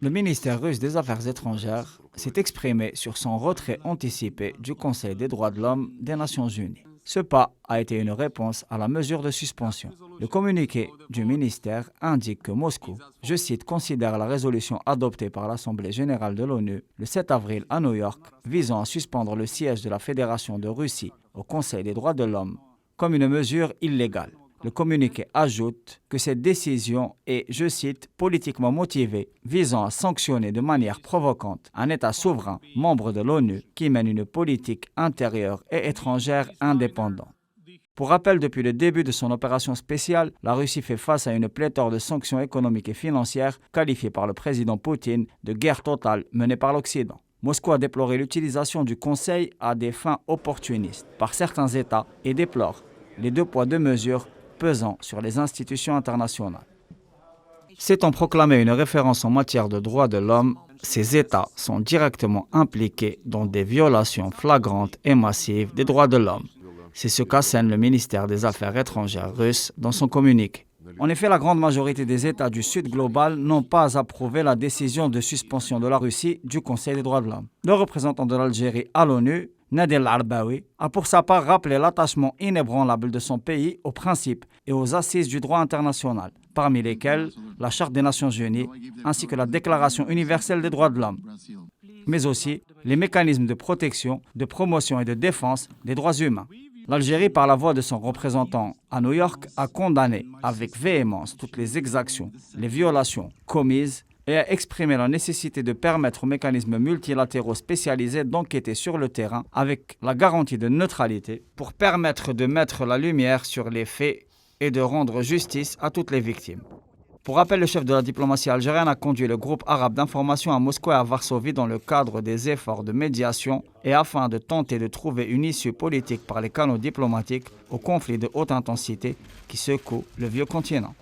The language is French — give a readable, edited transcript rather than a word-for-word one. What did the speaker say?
Le ministère russe des Affaires étrangères s'est exprimé sur son retrait anticipé du Conseil des droits de l'homme des Nations unies. Ce pas a été une réponse à la mesure de suspension. Le communiqué du ministère indique que Moscou, je cite, considère la résolution adoptée par l'Assemblée générale de l'ONU le 7 avril à New York visant à suspendre le siège de la Fédération de Russie au Conseil des droits de l'homme comme une mesure illégale. Le communiqué ajoute que cette décision est, je cite, politiquement motivée, visant à sanctionner de manière provocante un État souverain, membre de l'ONU, qui mène une politique intérieure et étrangère indépendante. Pour rappel, depuis le début de son opération spéciale, la Russie fait face à une pléthore de sanctions économiques et financières qualifiées par le président Poutine de guerre totale menée par l'Occident. Moscou a déploré l'utilisation du Conseil à des fins opportunistes par certains États et déplore les deux poids deux mesures pesant sur les institutions internationales. S'étant proclamé une référence en matière de droits de l'homme, ces États sont directement impliqués dans des violations flagrantes et massives des droits de l'homme. C'est ce qu'assène le ministère des Affaires étrangères russe dans son communiqué. En effet, la grande majorité des États du Sud global n'ont pas approuvé la décision de suspension de la Russie du Conseil des droits de l'homme. Le représentant de l'Algérie à l'ONU, Nader Arbaoui, a pour sa part rappelé l'attachement inébranlable de son pays aux principes et aux assises du droit international, parmi lesquels la Charte des Nations Unies ainsi que la Déclaration universelle des droits de l'homme, mais aussi les mécanismes de protection, de promotion et de défense des droits humains. L'Algérie, par la voix de son représentant à New York, a condamné avec véhémence toutes les exactions, les violations commises et a exprimé la nécessité de permettre aux mécanismes multilatéraux spécialisés d'enquêter sur le terrain avec la garantie de neutralité pour permettre de mettre la lumière sur les faits et de rendre justice à toutes les victimes. Pour rappel, le chef de la diplomatie algérienne a conduit le groupe arabe d'information à Moscou et à Varsovie dans le cadre des efforts de médiation et afin de tenter de trouver une issue politique par les canaux diplomatiques au conflit de haute intensité qui secoue le vieux continent.